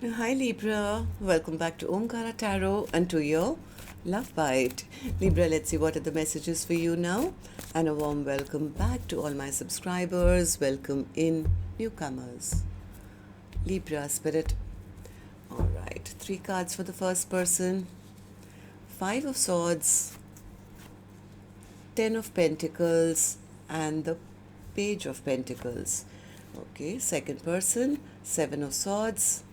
Hi Libra, welcome back to Omkaratarot and to your love bite. Libra, let's see what are the messages for you now. And a warm welcome back to all my subscribers. Welcome in newcomers. Libra spirit. Alright, 3 cards for the first person. 5 of Swords, 10 of Pentacles, and the Page of Pentacles. Okay, second person, 7 of Swords,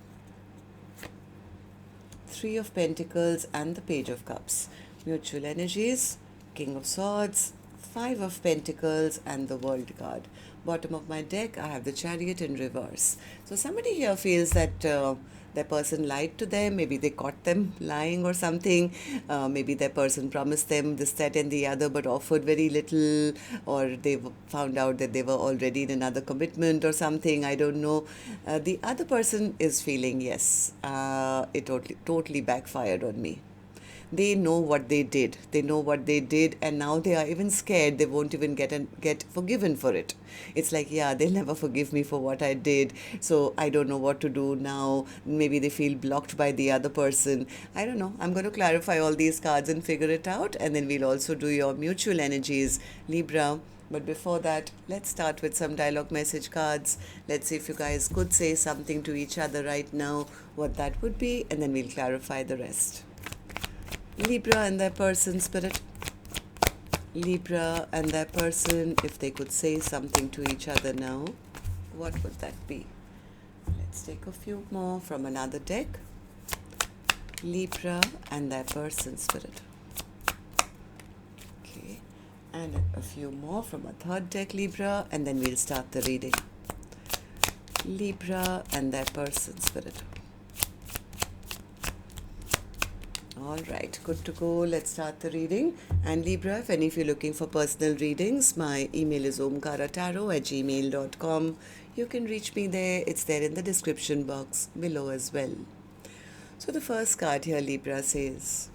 3 of Pentacles, and the Page of Cups. Mutual energies, King of Swords, 5 of Pentacles, and the World card. Bottom of my deck, I have the Chariot in reverse. So somebody here feels that their person lied to them. Maybe they caught them lying or something. Maybe their person promised them this, that, and the other, but offered very little, or they found out that they were already in another commitment or something. I don't know. The other person is feeling, yes, it totally backfired on me. They know what they did. They know what they did, and now they are even scared. They won't even get forgiven for it. It's like, yeah, they'll never forgive me for what I did. So I don't know what to do now. Maybe they feel blocked by the other person. I don't know. I'm going to clarify all these cards and figure it out, and then we'll also do your mutual energies, Libra. But before that, let's start with some dialogue message cards. Let's see if you guys could say something to each other right now, what that would be, and then we'll clarify the rest. Libra and their person, spirit. Libra and their person, if they could say something to each other now, what would that be? Let's take a few more from another deck. Libra and their person, spirit. Okay, and a few more from a third deck, Libra, and then we'll start the reading. Libra and their person, spirit. All right, good to go. Let's start the reading. And Libra, if any of you are looking for personal readings, my email is omkaratarot@gmail.com. You can reach me there. It's there in the description box below as well. So the first card here, Libra, says,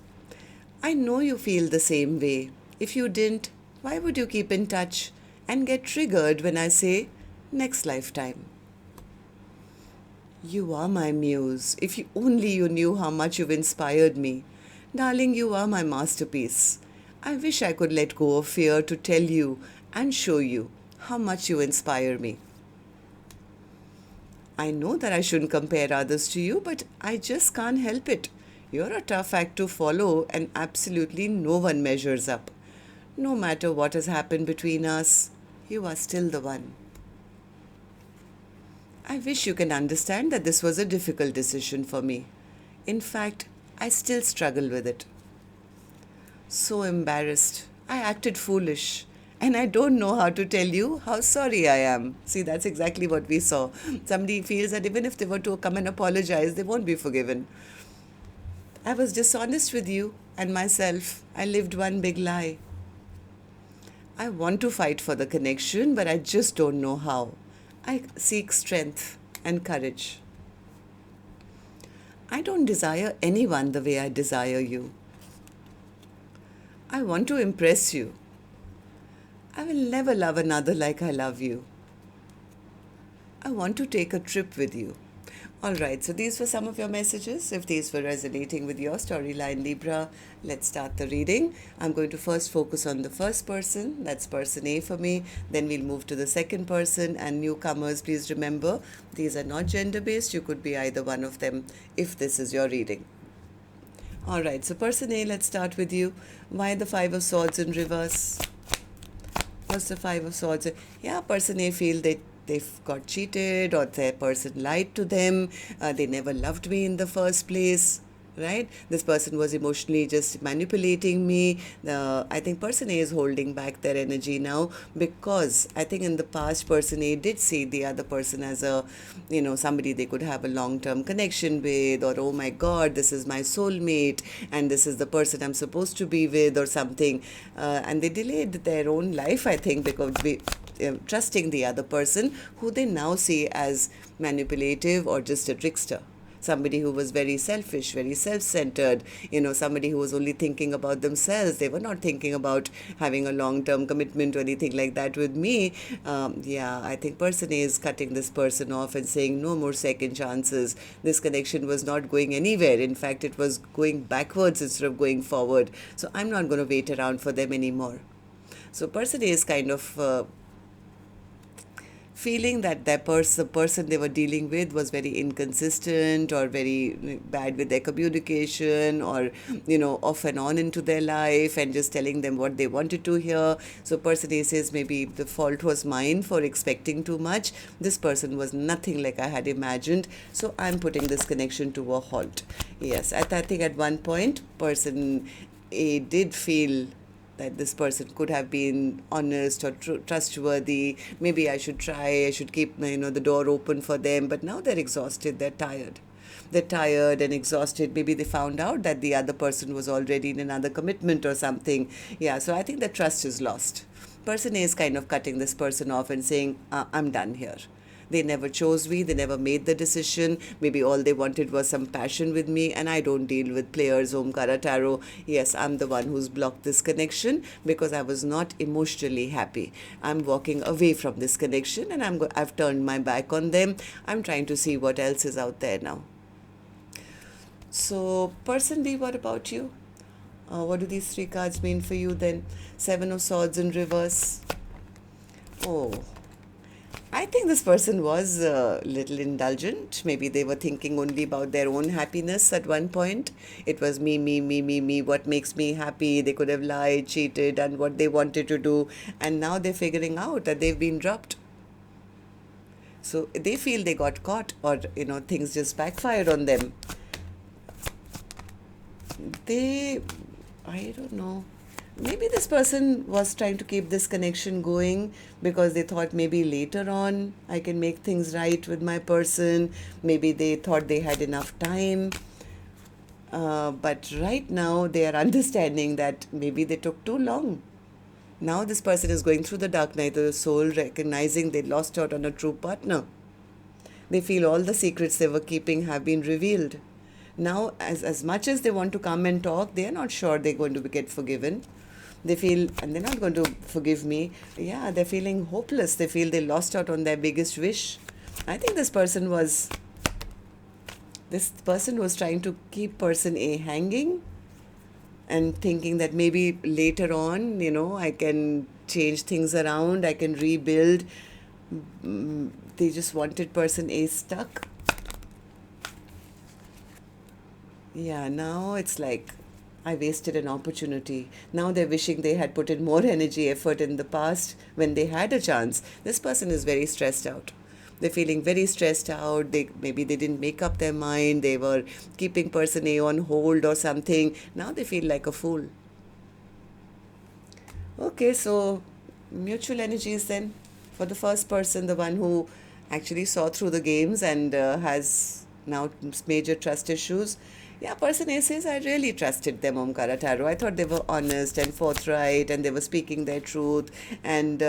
I know you feel the same way. If you didn't, why would you keep in touch and get triggered when I say next lifetime? You are my muse. If you knew how much you've inspired me. Darling, you are my masterpiece. I wish I could let go of fear to tell you and show you how much you inspire me. I know that I shouldn't compare others to you, but I just can't help it. You're a tough act to follow, and absolutely no one measures up. No matter what has happened between us, you are still the one. I wish you can understand that this was a difficult decision for me. In fact, I still struggle with it. So embarrassed. I acted foolish. And I don't know how to tell you how sorry I am. See, that's exactly what we saw. Somebody feels that even if they were to come and apologize, they won't be forgiven. I was dishonest with you and myself. I lived one big lie. I want to fight for the connection, but I just don't know how. I seek strength and courage. I don't desire anyone the way I desire you. I want to impress you. I will never love another like I love you. I want to take a trip with you. Alright, so these were some of your messages. If these were resonating with your storyline, Libra, let's start the reading. I'm going to first focus on the first person. That's person A for me. Then we'll move to the second person. And newcomers, please remember, these are not gender-based. You could be either one of them if this is your reading. Alright, so person A, let's start with you. Why the 5 of Swords in reverse? What's the 5 of Swords? Yeah, person A feel that they've got cheated or their person lied to them. They never loved me in the first place, right? This person was emotionally just manipulating me. I think person A is holding back their energy now because I think in the past person A did see the other person as a, somebody they could have a long-term connection with, or oh my God, this is my soulmate and this is the person I'm supposed to be with or something. And they delayed their own life, I think, because trusting the other person who they now see as manipulative or just a trickster. somebody who was very selfish, very self-centered, somebody who was only thinking about themselves. They were not thinking about having a long-term commitment or anything like that with me. Yeah, I think person A is cutting this person off and saying no more second chances. This connection was not going anywhere. In fact, it was going backwards instead of going forward. So I'm not going to wait around for them anymore. So person A is kind of feeling that the person they were dealing with was very inconsistent or very bad with their communication, or off and on into their life and just telling them what they wanted to hear. So person A says maybe the fault was mine for expecting too much. This person was nothing like I had imagined, so I'm putting this connection to a halt. Yes, I think at one point person A did feel that this person could have been honest or trustworthy. Maybe I should try, I should keep the door open for them. But now they're exhausted, they're tired. They're tired and exhausted. Maybe they found out that the other person was already in another commitment or something. Yeah, so I think the trust is lost. Person A is kind of cutting this person off and saying, I'm done here. They never chose me, they never made the decision. Maybe all they wanted was some passion with me, and I don't deal with players, Omkaratarot. Yes, I'm the one who's blocked this connection because I was not emotionally happy. I'm walking away from this connection, and I've turned my back on them. I'm trying to see what else is out there now. So, person B, what about you? What do these three cards mean for you then? Seven of Swords in reverse. Oh, I think this person was a little indulgent. Maybe they were thinking only about their own happiness at one point. It was me, me, me, me, me, what makes me happy. They could have lied, cheated, and what they wanted to do. And now they're figuring out that they've been dropped. So they feel they got caught, or, things just backfired on them. I don't know. Maybe this person was trying to keep this connection going because they thought maybe later on I can make things right with my person. Maybe they thought they had enough time. But right now they are understanding that maybe they took too long. Now this person is going through the dark night of the soul, recognizing they lost out on a true partner. They feel all the secrets they were keeping have been revealed. Now, as much as they want to come and talk, they are not sure they're going to get forgiven. They feel, and they're not going to forgive me. Yeah, they're feeling hopeless. They feel they lost out on their biggest wish. I think this person was trying to keep person A hanging and thinking that maybe later on, I can change things around, I can rebuild. They just wanted person A stuck. Yeah, now it's like I wasted an opportunity. Now they're wishing they had put in more energy, effort in the past when they had a chance. This person is very stressed out. They're feeling very stressed out. Maybe they didn't make up their mind. They were keeping person A on hold or something. Now they feel like a fool. Okay, so mutual energies then. For the first person, the one who actually saw through the games and has now major trust issues. Yeah, person A says, I really trusted them, Omkaratarot. I thought they were honest and forthright and they were speaking their truth. And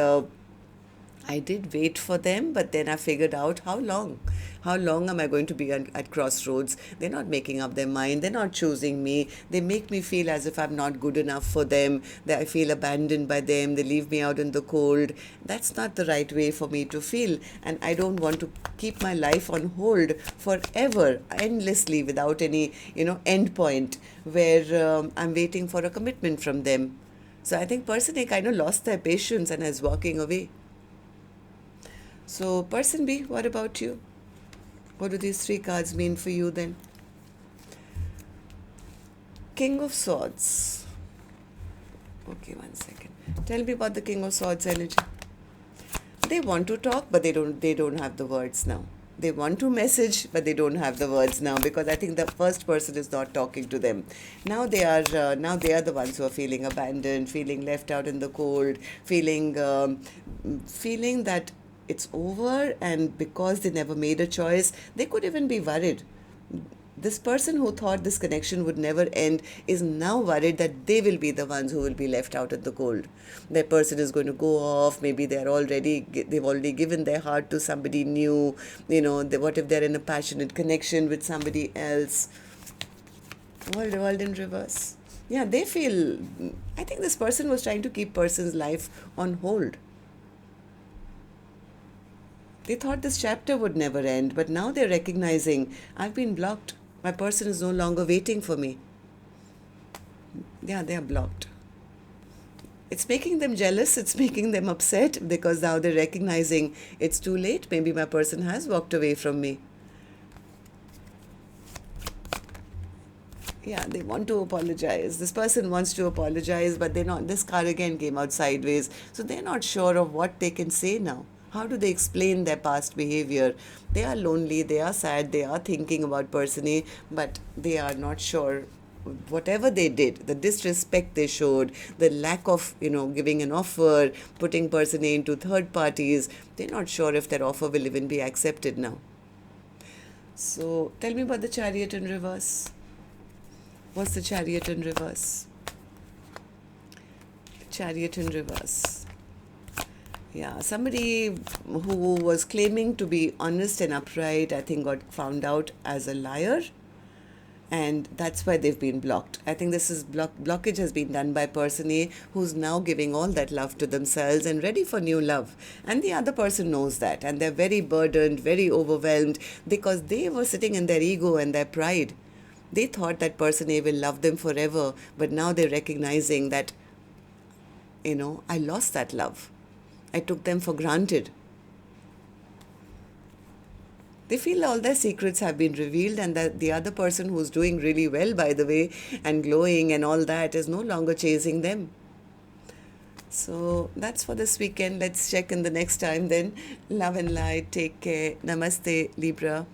I did wait for them, but then I figured out how long. How long am I going to be at crossroads? They're not making up their mind. They're not choosing me. They make me feel as if I'm not good enough for them, that I feel abandoned by them. They leave me out in the cold. That's not the right way for me to feel. And I don't want to keep my life on hold forever, endlessly, without any, end point where I'm waiting for a commitment from them. So I think person A kind of lost their patience and is walking away. So person B, what about you? What do these three cards mean for you then? King of Swords. Okay, 1 second. Tell me about the King of Swords energy. They want to talk, but they don't have the words now. They want to message, but they don't have the words now, because I think the first person is not talking to them. Now they are the ones who are feeling abandoned, feeling left out in the cold, feeling that it's over, and because they never made a choice, they could even be worried. This person who thought this connection would never end is now worried that they will be the ones who will be left out in the cold. That person is going to go off. Maybe they've already given their heart to somebody new. What if they're in a passionate connection with somebody else? World in reverse. Yeah, they feel. I think this person was trying to keep person's life on hold. They thought this chapter would never end, but now they're recognizing I've been blocked. My person is no longer waiting for me. Yeah, they are blocked. It's making them jealous, it's making them upset because now they're recognizing it's too late. Maybe my person has walked away from me. Yeah, they want to apologize. This person wants to apologize, but they're not. This card again came out sideways. So they're not sure of what they can say now. How do they explain their past behavior? They are lonely, they are sad, they are thinking about person A, but they are not sure. Whatever they did, the disrespect they showed, the lack of, giving an offer, putting person A into third parties, they're not sure if their offer will even be accepted now. So tell me about the Chariot in reverse. What's the Chariot in reverse? Chariot in reverse. Yeah, somebody who was claiming to be honest and upright, I think got found out as a liar. And that's why they've been blocked. I think this is blockage has been done by person A, who's now giving all that love to themselves and ready for new love. And the other person knows that. And they're very burdened, very overwhelmed because they were sitting in their ego and their pride. They thought that person A will love them forever. But now they're recognizing that, I lost that love. I took them for granted. They feel all their secrets have been revealed and that the other person who's doing really well, by the way, and glowing and all that is no longer chasing them. So that's for this weekend. Let's check in the next time then. Love and light. Take care. Namaste, Libra.